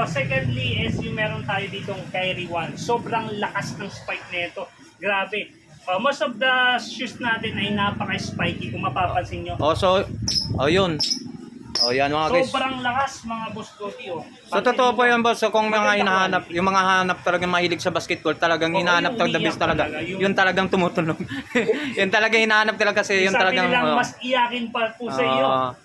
secondly is yung meron tayo ditong Kyrie 1. Sobrang lakas ng spike nito. Grabe. Most of the shoes natin ay napaka-spiky kung mapapansin nyo. Yun. Yan mga guys. Sobrang lakas mga boss Gopi. So totoo po yan boss. So kung mga hinahanap, yung mga hanap talagang mahilig sa basketball, talagang hinahanap talaga the best talaga. Yun talagang tumutunog. Yun talaga hinahanap talaga kasi yun talagang mas iyakin pa po sa iyo.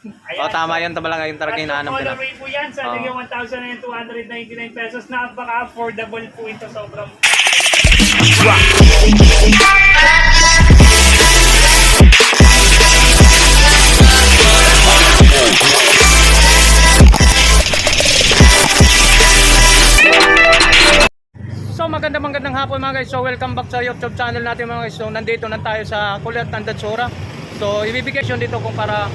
Tama yan talaga yung talagang hinahanap nila. Colorway po yan sa halagang 1,299 pesos. Napaka-affordable po ito. Sobrang So magandang hapon mga guys. So welcome back sa YouTube channel natin mga guys. So nandito na tayo sa Kulyat Tandatsura. So ibibigay ko dito kung para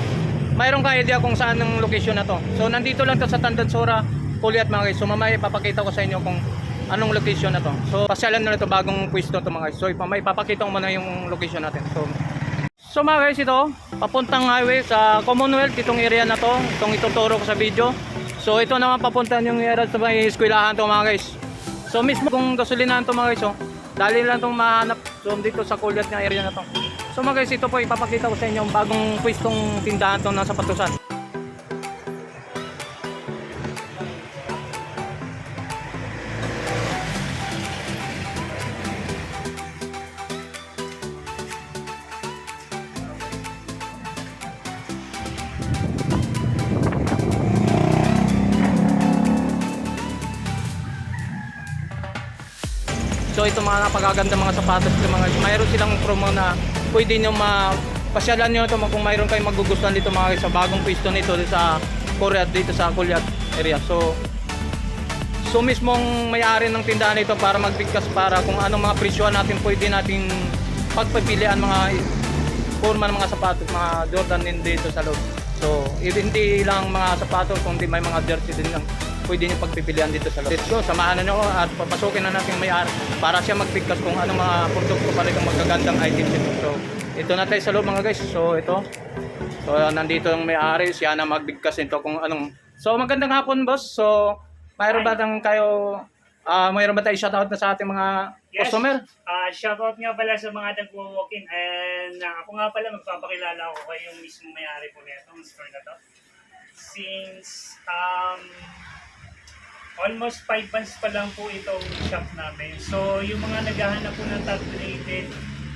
mayroong ka idea kung saan ang location na to. So nandito lang to sa Tandatsura, Kulyat mga guys. So mamaya ipapakita ko sa inyo kung anong location na to. So pasyalan na ito, bagong pwesto to mga guys. So mamaya ipapakita ko muna yung location natin. So mga guys, ito papuntang highway sa Commonwealth, itong area na to, itong ituturo ko sa video. So ito naman papuntan yung area sa may eskwelahan to mga guys. So mismo kung gasolinahan to mga guys, dali lang itong mahanap dito sa Kulyat ng area na to. So mga guys, ito po ipapakita ko sa inyo ang bagong pwestong tindahan to ng sapatusan. So ito mga napakaganda mga sapatos ng mga mayroon silang promo na pwede nyo pasyalan nyo ito kung mayroon kayong magugustuhan dito mga guys sa bagong pwesto nito dito sa Korea, dito sa Kulyat area. So mismong may-ari ng tindahan nito para magbigkas para kung anong mga presyohan natin pwede nating pagpipilian mga forma ng mga sapatos, mga Jordan din dito sa loob. So hindi lang mga sapatos kundi may mga jersey din lang pwede nyo pagpipilian dito sa loob. So samahan na nyo at papasukin na natin may-ari para siya magbigkas kung anong mga produkto pa rin ang magagandang items dito. So ito na tayo sa loob mga guys. So nandito yung may-ari, siya na magbigkas nito kung anong. So magandang hapon boss. So mayroon ba tayo shoutout na sa ating mga customer? Shoutout nga pala sa mga nagwo-walk-in and ako nga pala magpapakilala ako kay yung mismo may-ari po nitong store na to. Since almost 5 months pa lang po itong shop namin. So yung mga naghahanap po ng top rated,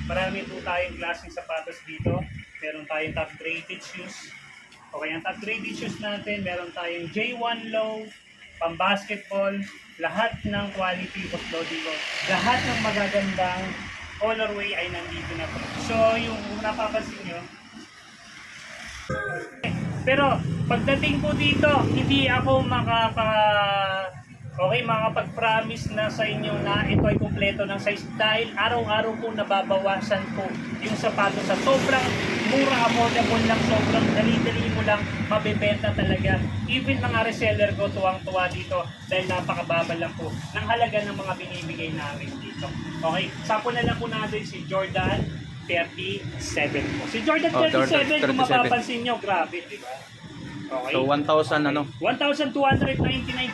marami po tayong klaseng sapatos dito. Meron tayong top rated shoes. Okay, ang top rated shoes natin, meron tayong J1 low, pang basketball, lahat ng quality boss dito. Lahat ng magagandang colorway ay nandito na po. So yung napapansin nyo, pero pagdating po dito, hindi ako makapag-promise na sa inyo na ito ay kumpleto ng size dahil araw-araw po nababawasan po yung sapatos sa sobrang mura, affordable lang, sobrang dali-dali mo lang mabibenta talaga. Even mga reseller ko tuwang-tuwa dito dahil napakababa lang po ng halaga ng mga binibigay namin dito. Okay, sample na lang po natin si Jordan 37 po. Si Jordan 37, kung mapapansin nyo, grabe, di ba? Okay. So 1,299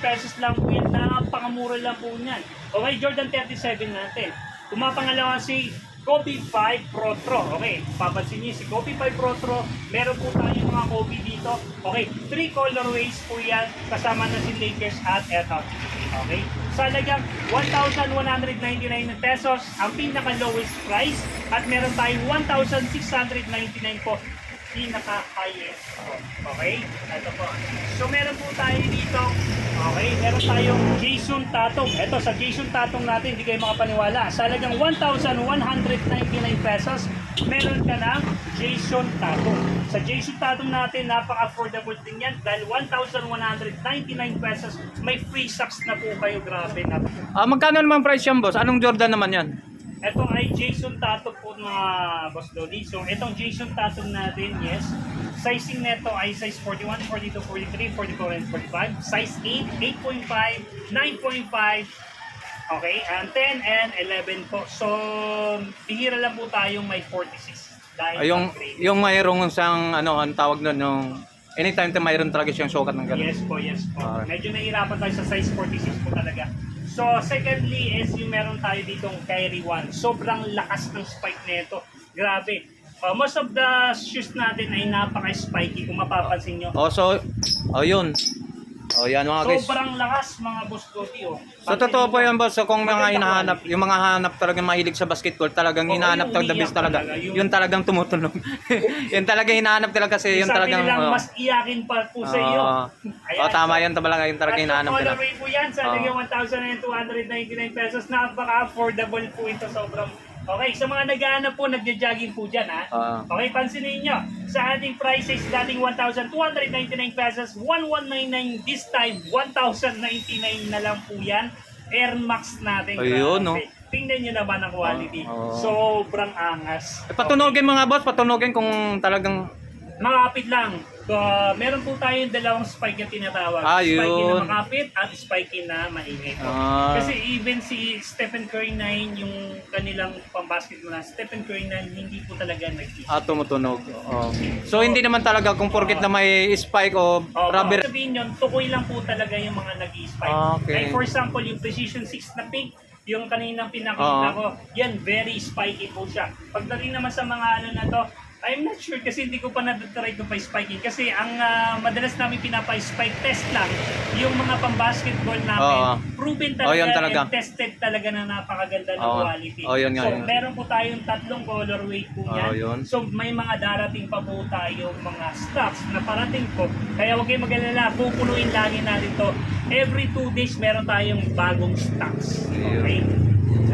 pesos lang po yan. Napakamura lang po yan. Okay, Jordan 37 natin. Kung mapangalawa si Kobe 5 Pro Tro. Okay, papansin niyo si Kobe 5 Pro Tro. Meron po tayong mga Kobe dito. Okay, 3 colorways po yan. Kasama na si Lakers at eto. Okay, sa halagang 1,199 pesos ang pinaka-lowest price at meron tayong 1,699 po pinaka-highest. Okay, ito po. So meron po tayo dito. Okay, meron tayong Jason Tatong. Ito sa Jason Tatong natin, hindi kayo makapaniwala. Sa halagang 1,199 pesos, meron ka ng Jason Tatong. Sa Jason Tatong natin, napaka-affordable din yan dahil 1,199 pesos, may free socks na po kayo. Grabe na. Magkano naman price yan boss? Anong Jordan naman yan? Ito ay Jason Tatong po mga boss Lodi. So itong Jason Tatong natin, yes, sizing neto ay size 41, 42, 43, 44, and 45. Size 8, 8.5, 9.5, okay, and 10 and 11 po. So bihira lang po tayong may 46. Dahil Yung mayroong isang ang tawag doon yung anytime na mayroon talaga siyang sukat ng ganun. Yes po, yes po. Okay. Medyo nahihirapan tayo sa size 46 po talaga. So, secondly is yung meron tayo ditong Kyrie 1. Sobrang lakas ng spike nito. Grabe. Most of the shoes natin ay napaka-spiky kung mapapansin nyo. Yun. Yan mga guys. Sobrang lakas mga boss Cody. So totoo po yan boss. So kung mga hinahanap, yung mga hanap talagang mahilig sa basketball, talagang hinahanap talaga the best talaga. Yun talagang tumutunog. Yun talaga hinahanap talaga kasi yun Sabi talagang nilang mas iyakin pa po sa iyo. tama yan talaga, yun talaga hinahanap nila. Colorway po yan sa halagang 1,299 pesos. Napaka-affordable po ito. Sobrang okay, sa mga naghahanap po, nagja-jogging po dyan ha. Okay, pansinin nyo. Sa ating prices, dating 1,299 pesos, 1,199 this time, 1,099 na lang po yan. Air Max natin. Ayun, no? Tingnan nyo naman ang quality. Sobrang angas. Patunogin mga boss, patunogin kung talagang Makapit lang. Meron po tayong dalawang spike na tinatawag. Yun. Spike na makapit at spike na maingay po. Kasi even si Stephen Curry 9, yung kanilang pambasketball na Stephen Curry 9, hindi po talaga nag-isip. tumutunog. So hindi naman talaga kung porket na may spike o rubber. Sabihin yun, tukoy lang po talaga yung mga nag-spike. Okay. Like for example, yung Precision 6 na pink, yung kaninang pinakita ko, yan, very spiky po siya. Pagdating naman sa mga ano na to, I'm not sure kasi hindi ko pa na-try ko pa spiking. Kasi ang madalas namin pinapa-spike test lang, yung mga pang-basketball namin, proven talaga, yun talaga. and tested talaga na napakaganda ng quality. Yun nga, so, yun. meron po tayong 3 colorway po yan. Yun. So, may mga darating pa po tayong mga stocks na parating po. Kaya huwag kayong mag-alala, pupunuin lagi natin to. Every 2 days, meron tayong bagong stocks. Okay?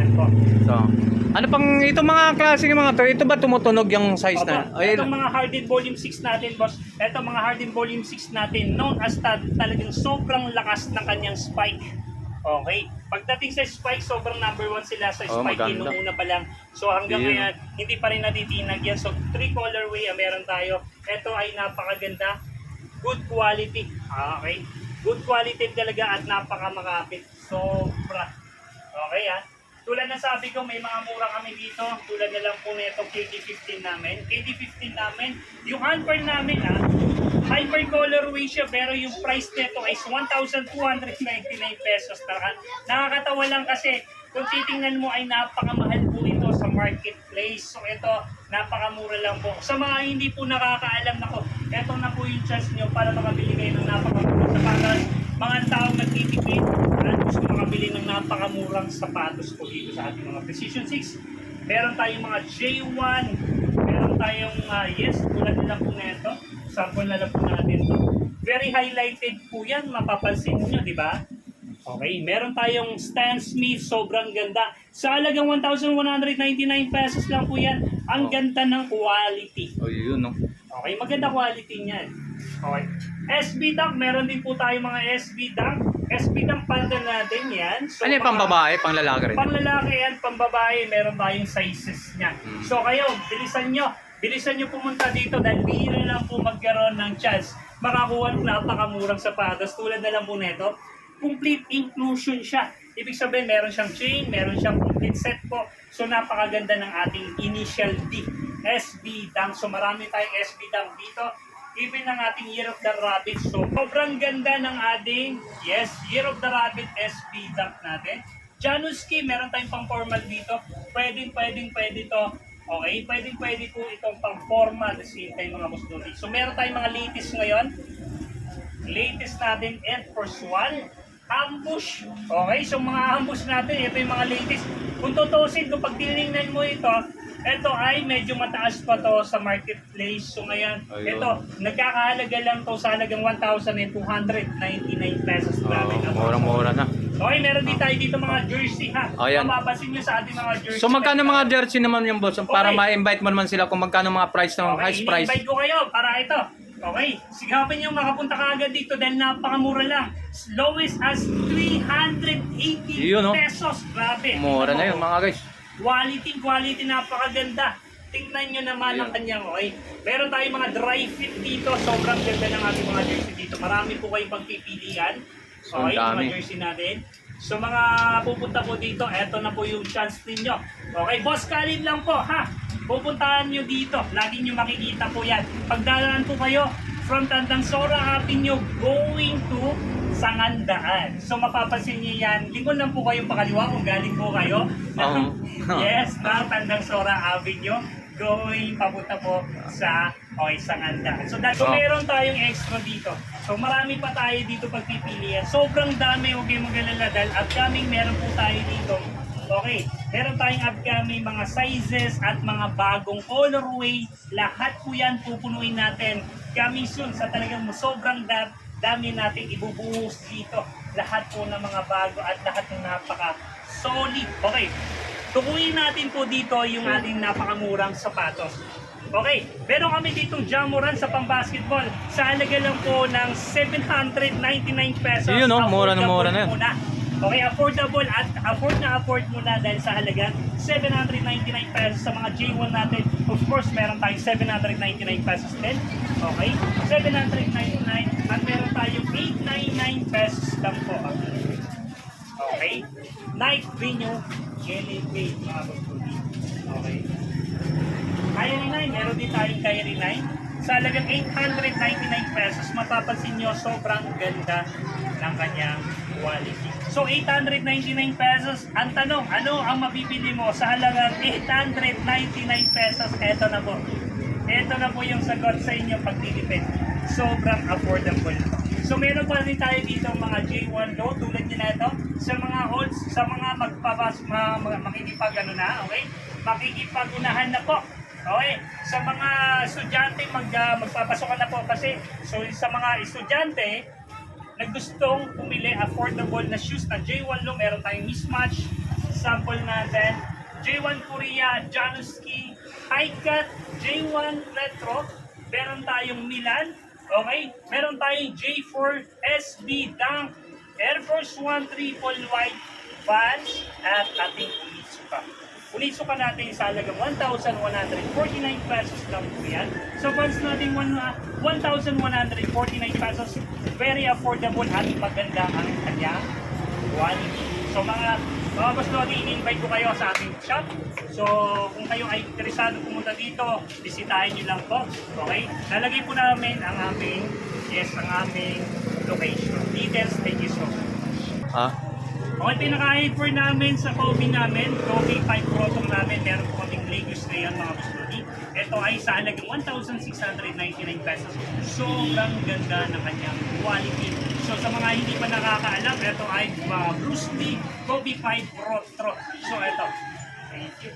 Yan po. So, ano pang itong mga klase ng mga to? Ito ba tumutunog yung size na? Itong mga Harden Volume 6 natin, boss. Itong mga Harden Volume 6 natin, known as talagang sobrang lakas ng kanyang spike. Okay? Pagdating sa spike, sobrang number 1 sila sa spike. Maganda. Nung una pa lang. So hanggang ngayon, hindi pa rin natitinag yan. So 3 colorway ang meron tayo. Ito ay napakaganda. Good quality. Okay? Good quality talaga at napakamakapit. Sobra. Okay ha? Tulad na sabi ko, may mga mura kami dito. Tulad na lang po nito KD15 namin. KD15 namin, yung Unper namin hyper colorway siya pero yung price nito is 1,299 pesos. Nakakatawa lang kasi kung titingnan mo ay napakamahal po ito sa marketplace. So ito, napakamura lang po. Sa mga hindi po nakakaalam na ko, ito na po yung chance nyo para makabili kayo ng napakamura sapatos. Mga taong nagtitipid at gusto makabili ng napakamurang sapatos po dito sa ating mga Precision 6. Meron tayong mga J1, meron tayong tulad nila po na ito. Sample na lang po natin ito. Very highlighted po yan, mapapansin nyo, di ba? Okay, meron tayong Stan Smith, sobrang ganda. Sa halagang 1,199 pesos lang po yan. Ang ganda ng quality. Yun, no? Okay, maganda quality niyan. Okay. SB Dunk, meron din po tayo mga SB Dunk. SB Dunk panda natin yan. So, Ano yung pang babae, pang lalaki rin? Pang lalaki yan, pang babae, meron tayong sizes niyan. So kayo, bilisan nyo pumunta dito dahil bihira lang po magkaroon ng chance makakuha ng napakamurang sapatos tulad na lang po nito. Complete inclusion siya. Ibig sabihin, meron siyang chain, meron siyang complete set po. So napakaganda ng ating initial D, SB Dunk. So marami tayong SB Dunk dito. Even ng ating Year of the Rabbit. So sobrang ganda ng ating, Year of the Rabbit SB Dunk natin. Januski, meron tayong pang formal dito. Pwede to. Okay, pwede po itong pang formal at same time mga boss Dodi. So meron tayong mga latest ngayon. Latest natin, Air Force 1. Ambush. Okay, so mga ambush natin, ito yung mga latest. Kung tutusin, kung pag tinignan mo ito ay medyo mataas pa to sa marketplace. So ngayon, ito, nagkakahalaga lang to sa halagang 1,299 pesos namin. Murang-mura na. Okay, meron din tayo dito mga jersey ha. Ayan. Mapapansin nyo sa ating mga jersey. So magkano mga jersey naman yung boss? Para ma-invite mo naman sila kung magkano mga price ng highest price. Okay, invite ko kayo para ito. Okay, sigapin nyo makapunta ka agad dito dahil napakamura lang. Lowest as 380 pesos. Grabe. Mura na yun mga guys. Quality, napakaganda. Tingnan nyo naman ang kanyang, okay? Meron tayong mga dry fit dito. Sobrang ganda ng ating mga jersey dito. Marami po kayong pagpipilian. Okay, mga jersey natin. So mga pupunta po dito, eto na po yung chance ninyo. Okay, Boss Khalid lang po, ha? Pupuntahan nyo dito. Lagi nyo makikita po yan. Pagdalaan po kayo, from Tandang Sora Avenue going to Sangandaan. So mapapansin niyo yan, lingon lang po kayong pakaliwa kung galing po kayo. Yes, na Tandang Sora Avenue going papunta po sa Sangandaan. So dahil meron tayong extra dito. So marami pa tayo dito pagpipilian. Sobrang dami, huwag kayong mag-alala dahil upcoming meron po tayo dito. Okay, meron tayong upcoming mga sizes at mga bagong colorway. Lahat po yan pupunuin natin. Coming soon sa talagang sobrang dami natin ibubuhos dito. Lahat po ng mga bago at lahat ng napaka-solid. Okay, tukuyin natin po dito yung ating napakamurang sapatos. Okay, meron kami ditong Jamoran sa pang-basketball. Sa halaga lang po ng 799 pesos. Yun mura na mura na yun. Okay, affordable at afford mo na dahil sa halagang 799 pesos sa mga J1 natin. Of course, meron tayong 799 pesos din. Okay, 799 at meron tayong 899 pesos lang po. Okay, Nike Venue Jelly Pay mga bustuli. Okay. Kyrie 9, meron din tayong Kyrie 9. Sa halagang 899 pesos, mapapansin nyo sobrang ganda ng kanyang quality. So 899 pesos, ang tanong, ano ang mabibili mo sa halagang 899 pesos? Eto na po. Ito na po yung sagot sa inyo pagtitipid. Sobrang affordable po. So meron pa rin tayo dito mga J1 low tulad nyo na ito. Sa mga holds, sa mga makikipag okay? Makikipag-unahan na po. Okay, sa mga estudyante magpapasokan na po kasi so sa mga estudyante na gustong pumili affordable na shoes na J1 low, meron tayong mismatch sample natin. J1 Korea, Januski, High-Cut, J1 Retro, meron tayong Milan, okay? Meron tayong J4 SB Dunk, Air Force 1 Triple White, Vans, at ating Onitsuka. Onitsuka natin sa halagang 1,149 pesos lang po yan. So Vans natin 1,149 pesos, very affordable at maganda ang kanyang quality. So mga boss lodi, in-invite ko kayo sa ating shop. So kung kayo ay interesado pumunta dito, bisitahin nyo lang po. Okay? Lalagay po namin ang aming location. Details, thank you so much. Okay, pinaka-hyper namin sa Kobe namin, Kobe 5 Proton namin, meron po kaming Lagos na yan mga boss lodi. Ito ay sa halagang 1,699 pesos. Sobrang ganda ng kanyang quality. So sa mga hindi pa nakakaalam, ito ay Bruce Lee Kobe 5 Pro. So ito. Thank you.